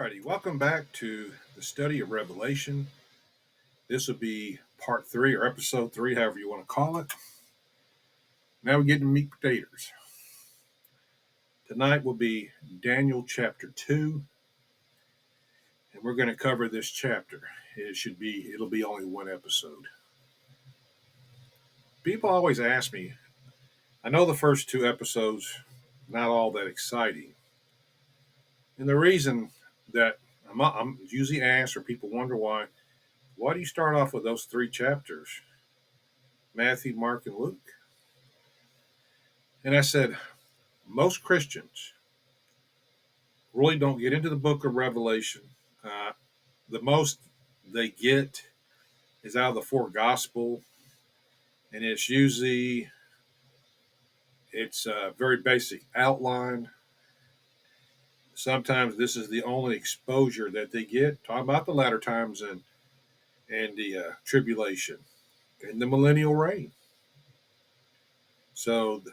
Alrighty, welcome back to the study of Revelation. This will be part three or episode three, however you want to call it. Now we get to meat potatoes. Tonight will be Daniel chapter 2, and we're going to cover this chapter. It'll be only one episode. People always ask me, I know the first two episodes, not all that exciting. And the reason that I'm usually asked, or people wonder why do you start off with those three chapters? Matthew, Mark, and Luke. And I said, most Christians really don't get into the book of Revelation. The most they get is out of the four gospel, and it's a very basic outline. Sometimes this is the only exposure that they get. Talk about the latter times and the tribulation and the millennial reign. So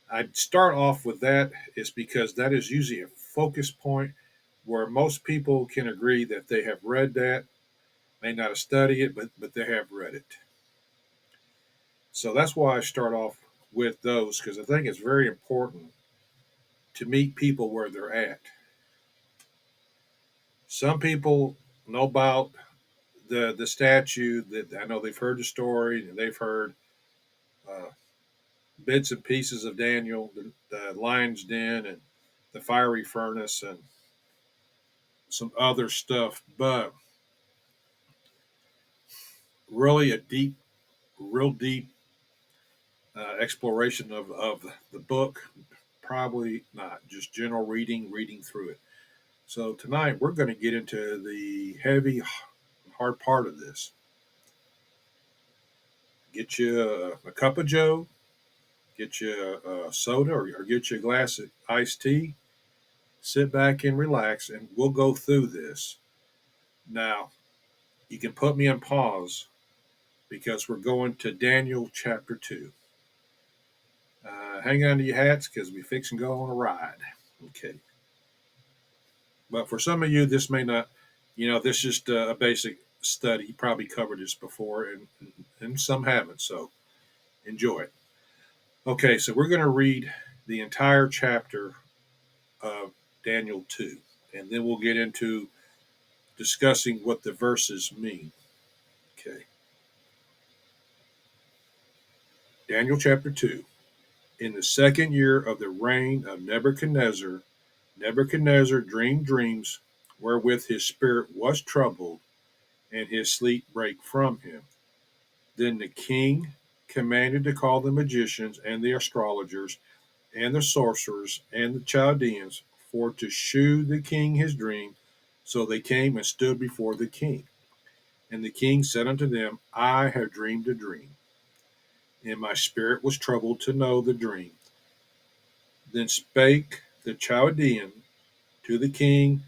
I'd start off with that is because that is usually a focus point where most people can agree that they have read that, may not have studied it, but they have read it. So that's why I start off with those, because I think it's very important to meet people where they're at. Some people know about the statue. That I know they've heard the story, and they've heard uh, bits and pieces of Daniel, the lion's den, and the fiery furnace, and some other stuff. But really, real deep exploration of the book, probably not. Just general reading through it. So tonight we're going to get into the heavy, hard part of this. Get you a cup of Joe, get you a soda, or get you a glass of iced tea. Sit back and relax, and we'll go through this. Now, you can put me on pause because we're going to Daniel chapter 2. Hang on to your hats because we fix and go on a ride. Okay. But for some of you, this may not, this is just a basic study. You probably covered this before, and some haven't. So enjoy it. Okay, so we're going to read the entire chapter of Daniel 2, and then we'll get into discussing what the verses mean. Okay. Daniel chapter 2. In the second year of the reign of Nebuchadnezzar, Nebuchadnezzar dreamed dreams wherewith his spirit was troubled, and his sleep brake from him. Then the king commanded to call the magicians and the astrologers and the sorcerers and the Chaldeans for to shew the king his dream. So they came and stood before the king. And the king said unto them, I have dreamed a dream, and my spirit was troubled to know the dream. Then spake the Chaldean to the king,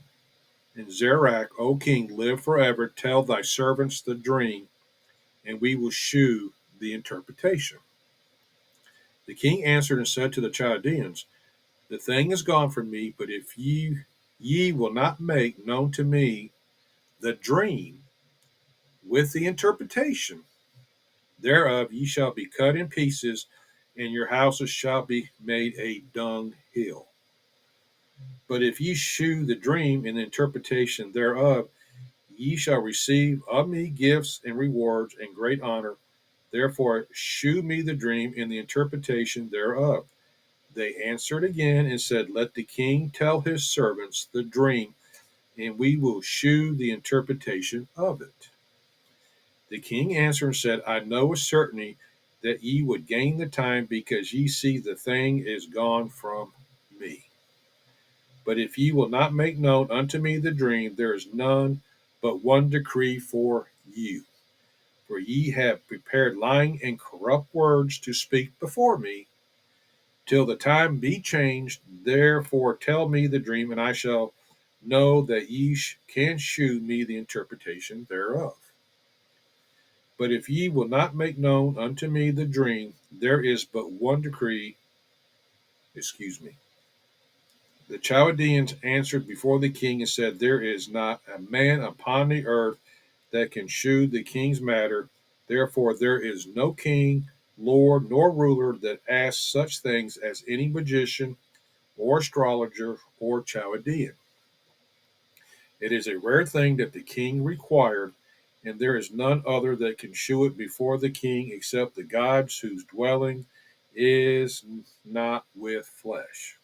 and Zerach, O king, live forever. Tell thy servants the dream, and we will shew the interpretation. The king answered and said to the Chaldeans, the thing is gone from me, but if ye will not make known to me the dream with the interpretation thereof, ye shall be cut in pieces, and your houses shall be made a dunghill. But if ye shew the dream and the interpretation thereof, ye shall receive of me gifts and rewards and great honor. Therefore shew me the dream and the interpretation thereof. They answered again and said, let the king tell his servants the dream, and we will shew the interpretation of it. The king answered and said, I know with certainty that ye would gain the time, because ye see the thing is gone from me. But if ye will not make known unto me the dream, there is none but one decree for you. For ye have prepared lying and corrupt words to speak before me, till the time be changed. Therefore tell me the dream, and I shall know that ye can shew me the interpretation thereof. But if ye will not make known unto me the dream, there is but one decree, excuse me, The Chaldeans answered before the king and said, there is not a man upon the earth that can shew the king's matter. Therefore, there is no king, lord, nor ruler that asks such things as any magician or astrologer or Chaldean. It is a rare thing that the king required, and there is none other that can shew it before the king except the gods whose dwelling is not with flesh.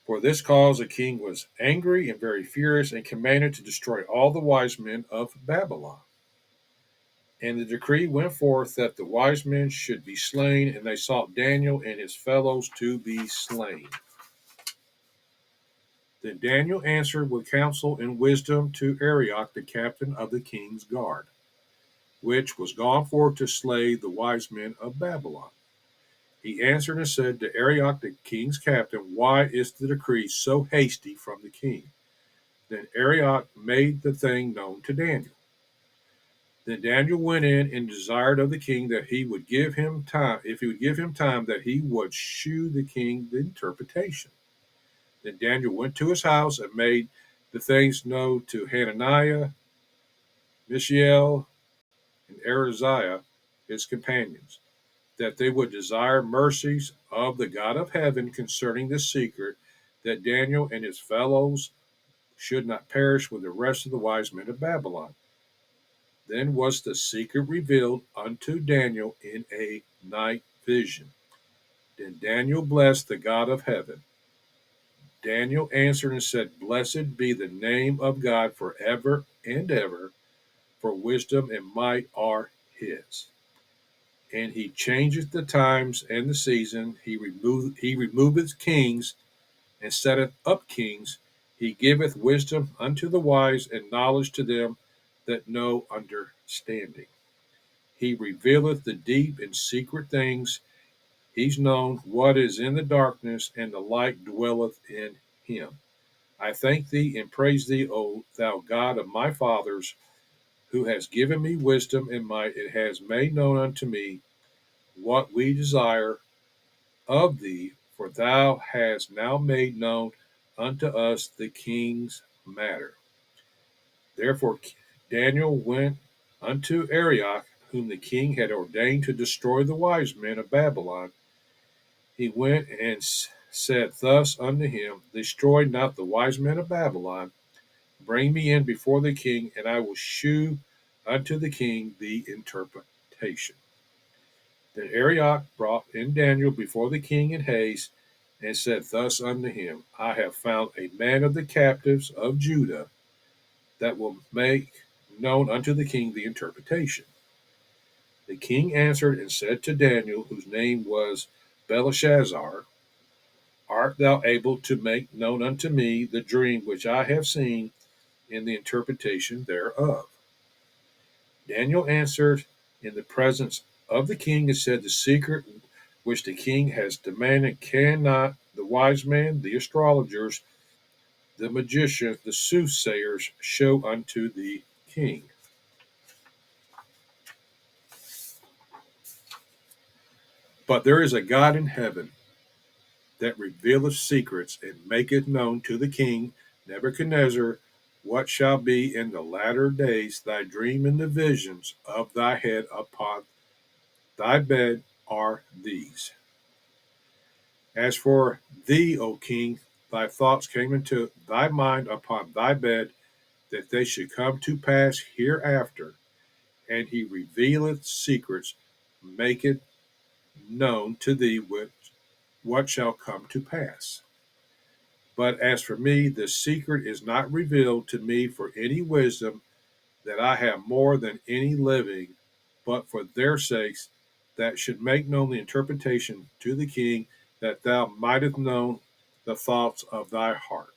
For this cause the king was angry and very furious, and commanded to destroy all the wise men of Babylon. And the decree went forth that the wise men should be slain, and they sought Daniel and his fellows to be slain. Then Daniel answered with counsel and wisdom to Arioch, the captain of the king's guard, which was gone forth to slay the wise men of Babylon. He answered and said to Arioch, the king's captain, why is the decree so hasty from the king? Then Arioch made the thing known to Daniel. Then Daniel went in and desired of the king that he would give him time, if he would give him time, that he would shew the king the interpretation. Then Daniel went to his house and made the things known to Hananiah, Mishael, and Azariah, his companions, that they would desire mercies of the God of heaven concerning this secret, that Daniel and his fellows should not perish with the rest of the wise men of Babylon. Then was the secret revealed unto Daniel in a night vision. Then Daniel blessed the God of heaven. Daniel answered and said, blessed be the name of God forever and ever, for wisdom and might are his. And he changeth the times and the season. He removeth kings and setteth up kings. He giveth wisdom unto the wise and knowledge to them that know understanding. He revealeth the deep and secret things. He's known what is in the darkness, and the light dwelleth in him. I thank thee and praise thee, O thou God of my fathers, who has given me wisdom and might, and has made known unto me what we desire of thee, for thou hast now made known unto us the king's matter. Therefore Daniel went unto Arioch, whom the king had ordained to destroy the wise men of Babylon. He went and said thus unto him, destroy not the wise men of Babylon. Bring me in before the king, and I will shew unto the king the interpretation. Then Arioch brought in Daniel before the king in haste, and said thus unto him, I have found a man of the captives of Judah that will make known unto the king the interpretation. The king answered and said to Daniel, whose name was Belteshazzar, art thou able to make known unto me the dream which I have seen, in the interpretation thereof? Daniel answered in the presence of the king and said, the secret which the king has demanded cannot the wise men, the astrologers, the magicians, the soothsayers show unto the king. But there is a God in heaven that revealeth secrets, and maketh known to the king Nebuchadnezzar what shall be in the latter days. Thy dream and the visions of thy head upon thy bed are these. As for thee, O king, thy thoughts came into thy mind upon thy bed, that they should come to pass hereafter, and he revealeth secrets, maketh known to thee what shall come to pass. But as for me, the secret is not revealed to me for any wisdom that I have more than any living, but for their sakes that should make known the interpretation to the king, that thou mightest know the thoughts of thy heart.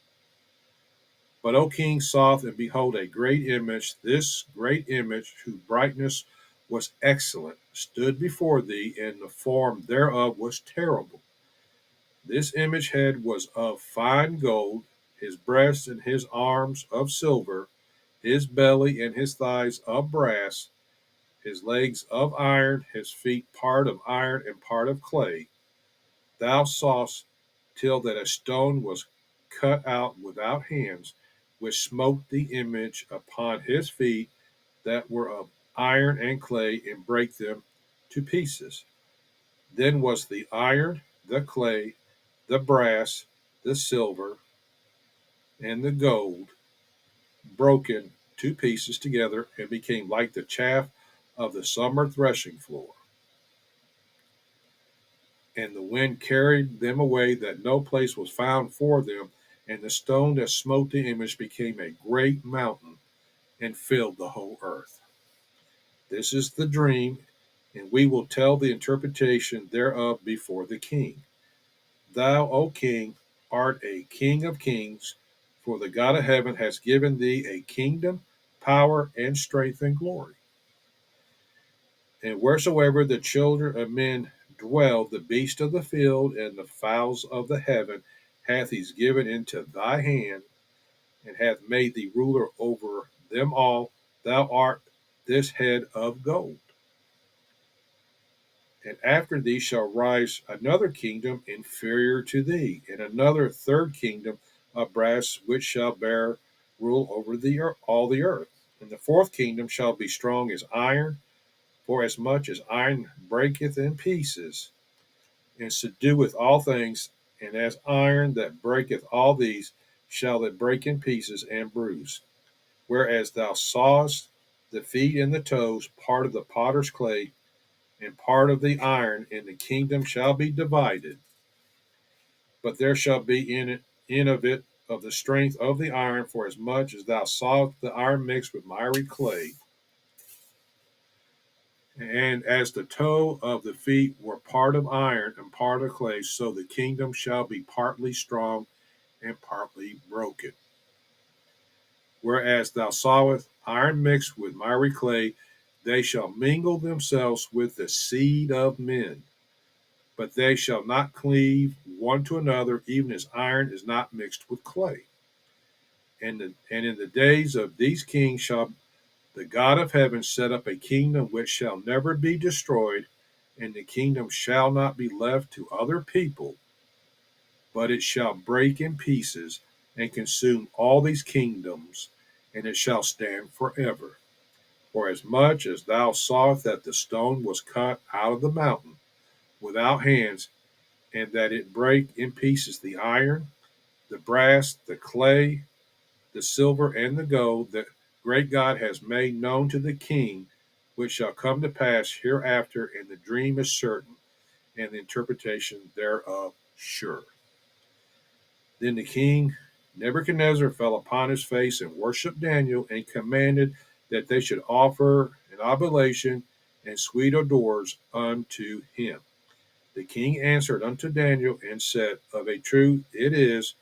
But, O king, saw and behold a great image. This great image, whose brightness was excellent, stood before thee, and the form thereof was terrible. This image head was of fine gold, his breast and his arms of silver, his belly and his thighs of brass, his legs of iron, his feet part of iron and part of clay. Thou sawest till that a stone was cut out without hands, which smote the image upon his feet that were of iron and clay, and brake them to pieces. Then was the iron, the clay, the brass, the silver, and the gold broken to pieces together, and became like the chaff of the summer threshing floor. And the wind carried them away, that no place was found for them. And the stone that smote the image became a great mountain and filled the whole earth. This is the dream, and we will tell the interpretation thereof before the king. Thou, O king, art a king of kings, for the God of heaven has given thee a kingdom, power, and strength, and glory. And wheresoever the children of men dwell, the beasts of the field and the fowls of the heaven hath he given into thy hand, and hath made thee ruler over them all. Thou art this head of gold. And after thee shall rise another kingdom inferior to thee, and another third kingdom of brass, which shall bear rule over all the earth. And the fourth kingdom shall be strong as iron, for as much as iron breaketh in pieces, and subdueth all things, and as iron that breaketh all these, shall it break in pieces and bruise. Whereas thou sawest the feet and the toes, part of the potter's clay, and part of the iron, and the kingdom shall be divided. But there shall be in of it of the strength of the iron, for as much as thou sawest the iron mixed with miry clay. And as the toe of the feet were part of iron and part of clay, so the kingdom shall be partly strong and partly broken. Whereas thou sawest iron mixed with miry clay, they shall mingle themselves with the seed of men, but they shall not cleave one to another, even as iron is not mixed with clay. And in the days of these kings shall the God of heaven set up a kingdom which shall never be destroyed, and the kingdom shall not be left to other people, but it shall break in pieces and consume all these kingdoms, and it shall stand forever. For as much as thou sawest that the stone was cut out of the mountain without hands, and that it brake in pieces the iron, the brass, the clay, the silver, and the gold, the great God has made known to the king, which shall come to pass hereafter, and the dream is certain, and the interpretation thereof sure. Then the king Nebuchadnezzar fell upon his face and worshipped Daniel, and commanded that they should offer an oblation and sweet odors unto him. The king answered unto Daniel and said, of a truth it is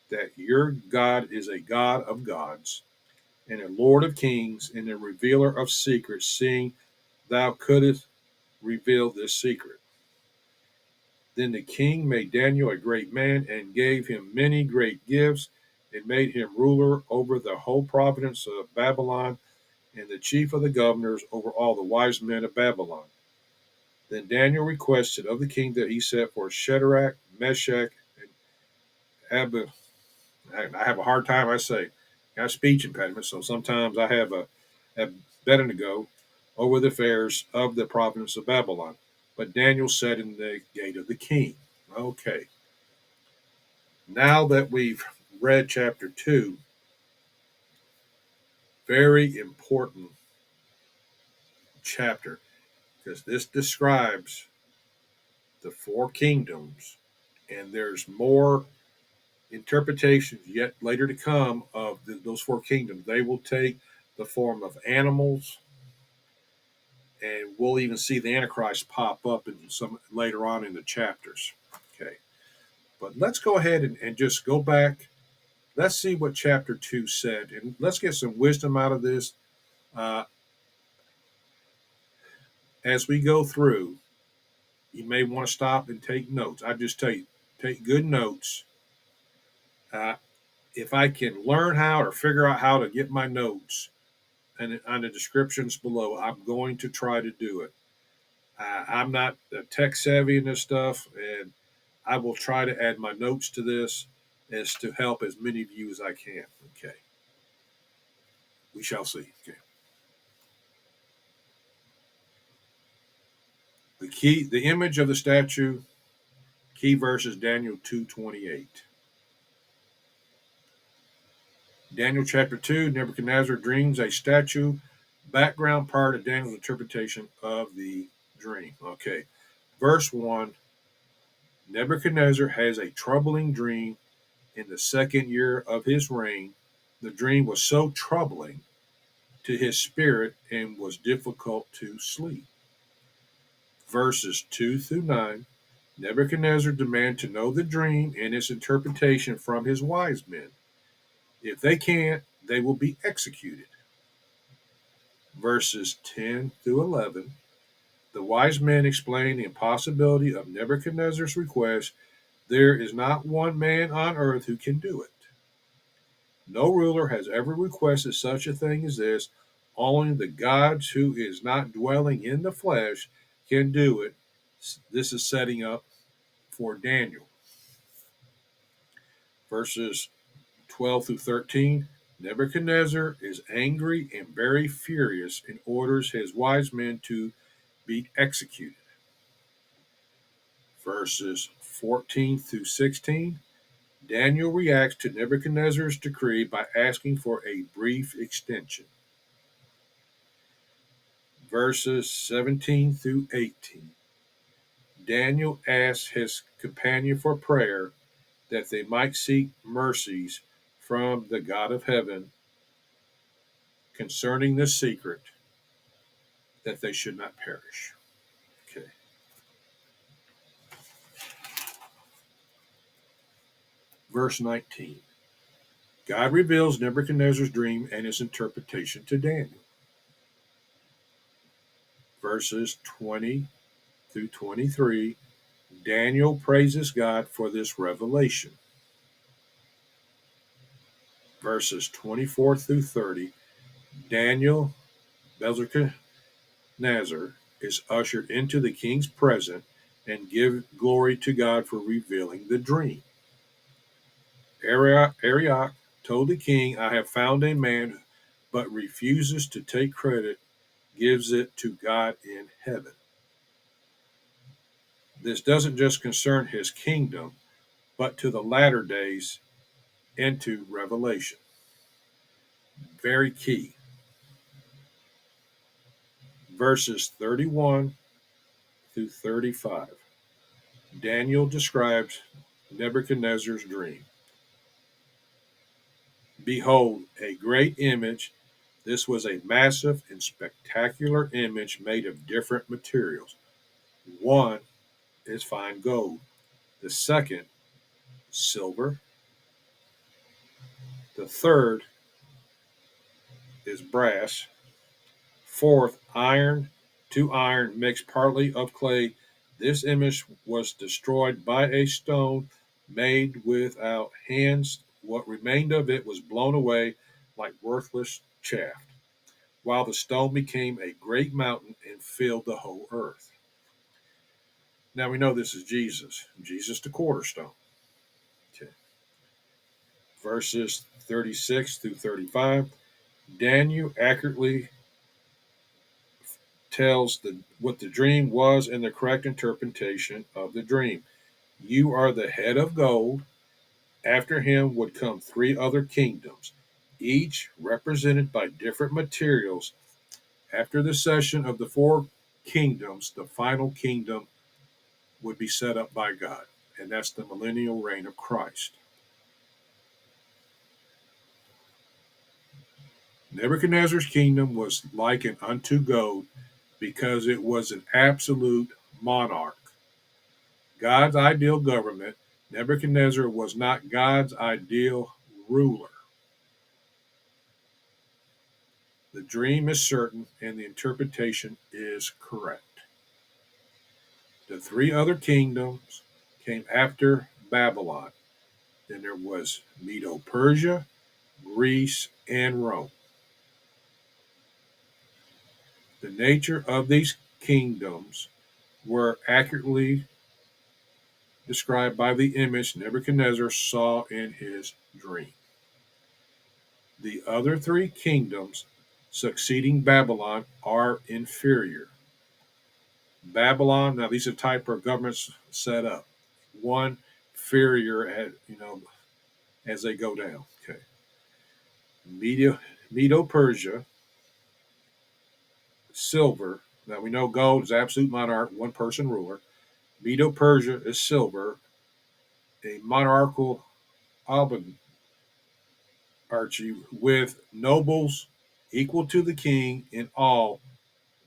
that your God is a God of gods, and a Lord of kings, and a revealer of secrets, seeing thou couldst reveal this secret. Then the king made Daniel a great man, and gave him many great gifts, and made him ruler over the whole province of Babylon, and the chief of the governors over all the wise men of Babylon. Then Daniel requested of the king that he set for Shadrach, Meshach, and Abed. I have a hard time, I say. I got speech impediment, so sometimes I have a Abednego over the affairs of the province of Babylon. But Daniel sat in the gate of the king. Okay. Now that we've read chapter 2, very important chapter, because this describes the four kingdoms, and there's more interpretations yet later to come of those four kingdoms. They will take the form of animals, and we'll even see the Antichrist pop up in some later on in the chapters. Okay, but let's go ahead and just go back. Let's see what chapter 2 said, and let's get some wisdom out of this uh, as we go through. You may want to stop and take notes. I just tell you, take good notes. Uh, if I can learn how or figure out how to get my notes and on the descriptions below, I'm going to try to do it. I'm not tech savvy in this stuff, and I will try to add my notes to this as to help as many of you as I can. Okay. We shall see. Okay. The image of the statue, key verse is Daniel 2:28. Daniel chapter 2, Nebuchadnezzar dreams a statue. Background prior to Daniel's interpretation of the dream. Okay. Verse 1, Nebuchadnezzar has a troubling dream in the second year of his reign. The dream was so troubling to his spirit and was difficult to sleep. Verses 2 through 9, Nebuchadnezzar demanded to know the dream and its interpretation from his wise men. If they can't, they will be executed. Verses 10 through 11, the wise men explain the impossibility of Nebuchadnezzar's request. There is not one man on earth who can do it. No ruler has ever requested such a thing as this. Only the God who is not dwelling in the flesh can do it. This is setting up for Daniel. Verses 12 through 13, Nebuchadnezzar is angry and very furious and orders his wise men to be executed. Verses 14 through 16, Daniel reacts to Nebuchadnezzar's decree by asking for a brief extension. Verses 17 through 18, Daniel asks his companion for prayer that they might seek mercies from the God of heaven concerning the secret, that they should not perish. Okay. Verse 19. God reveals Nebuchadnezzar's dream and its interpretation to Daniel. Verses 20 through 23, Daniel praises God for this revelation. Verses 24 through 30, Daniel, Belteshazzar, is ushered into the king's presence and give glory to God for revealing the dream. Arioch told the king, I have found a man, but refuses to take credit, gives it to God in heaven. This doesn't just concern his kingdom, but to the latter days and to Revelation. Very key. Verses 31 through 35. Daniel describes Nebuchadnezzar's dream. Behold, a great image. This was a massive and spectacular image made of different materials. One is fine gold. The second, silver. The third is brass. Fourth, iron. Two iron mixed partly of clay. This image was destroyed by a stone made without hands. What remained of it was blown away like worthless chaff, while the stone became a great mountain and filled the whole earth. Now we know this is Jesus. Jesus the cornerstone. Okay. Verses 36 through 35. Daniel accurately tells what the dream was and the correct interpretation of the dream. You are the head of gold. After him would come three other kingdoms, each represented by different materials. After the cession of the four kingdoms, the final kingdom would be set up by God, and that's the millennial reign of Christ. Nebuchadnezzar's kingdom was likened unto gold because it was an absolute monarch. God's ideal government. Nebuchadnezzar was not God's ideal ruler. The dream is certain and the interpretation is correct. The three other kingdoms came after Babylon. Then there was Medo Persia, Greece, and Rome. The nature of these kingdoms were accurately described by the image Nebuchadnezzar saw in his dream. The other three kingdoms succeeding Babylon are inferior. Babylon, now these are type of governments set up. One inferior at as they go down. Okay. Medo Persia, silver. Now we know gold is absolute monarch, one person ruler. Medo Persia is silver, a monarchical oligarchy with nobles equal to the king in all,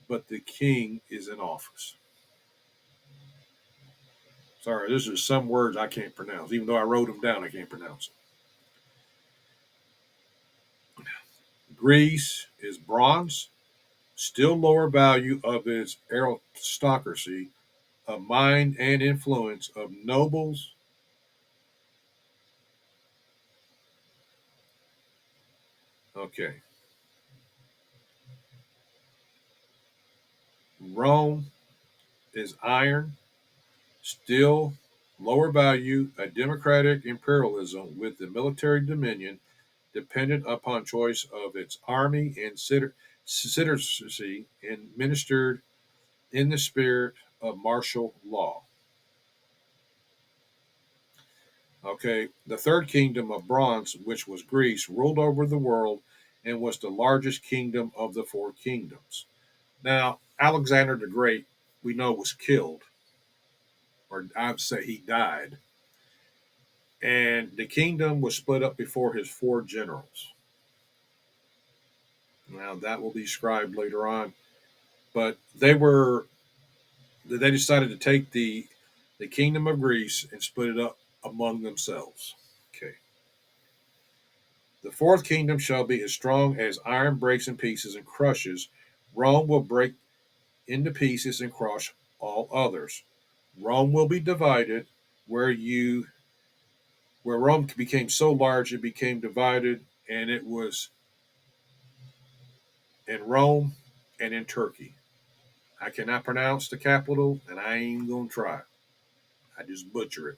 but the king is in office. Sorry, this is some words I can't pronounce. Even though I wrote them down, I can't pronounce them. Greece is bronze, still lower value of its aristocracy, of mind and influence of nobles. Okay. Rome is iron, still lower value, a democratic imperialism with the military dominion dependent upon choice of its army and citizenry and ministered in the spirit of martial law. Okay, the third kingdom of bronze, which was Greece, ruled over the world and was the largest kingdom of the four kingdoms. Now, Alexander the Great, we know, was killed, or I'd say he died, and the kingdom was split up before his four generals. Now, that will be described later on, but they decided to take the kingdom of Greece and split it up among themselves. Okay. The fourth kingdom shall be as strong as iron breaks in pieces and crushes. Rome will break into pieces and crush all others. Rome will be divided where Rome became so large it became divided, and it was in Rome and in Turkey. I cannot pronounce the capital, and I ain't gonna try. I just butcher it.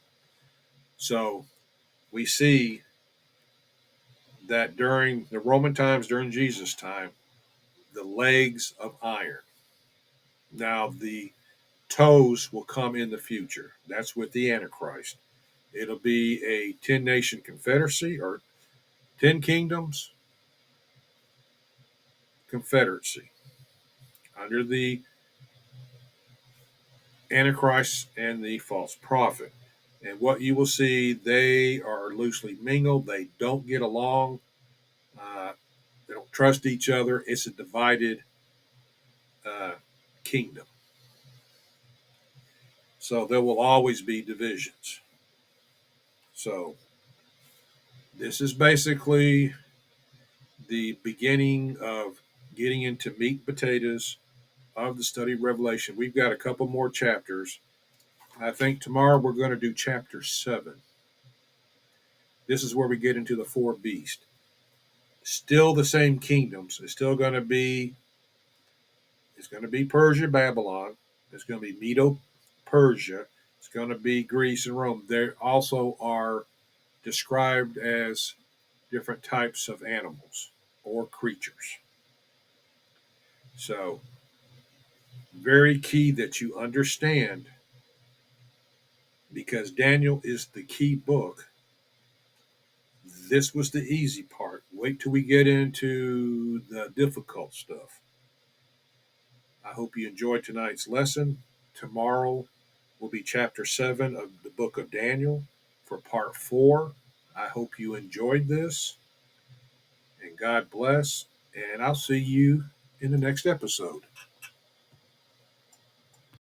So we see that during the Roman times, during Jesus' time, the legs of iron. Now the toes will come in the future. That's with the Antichrist. It'll be a 10-nation confederacy or 10 kingdoms confederacy under the Antichrist and the false prophet. And what you will see, they are loosely mingled. They don't get along. Uh, they don't trust each other. It's a divided uh, kingdom. So there will always be divisions. So this is basically the beginning of getting into meat and potatoes of the study of Revelation. We've got a couple more chapters. I think tomorrow we're going to do chapter 7. This is where we get into the four beasts. Still the same kingdoms. It's going to be Persia, Babylon. It's going to be Medo Persia. It's going to be Greece and Rome. There also are described as different types of animals or creatures. So, very key that you understand, because Daniel is the key book. This was the easy part. Wait till we get into the difficult stuff. I hope you enjoyed tonight's lesson. Tomorrow will be chapter 7 of the book of Daniel for part 4. I hope you enjoyed this, and God bless, and I'll see you in the next episode.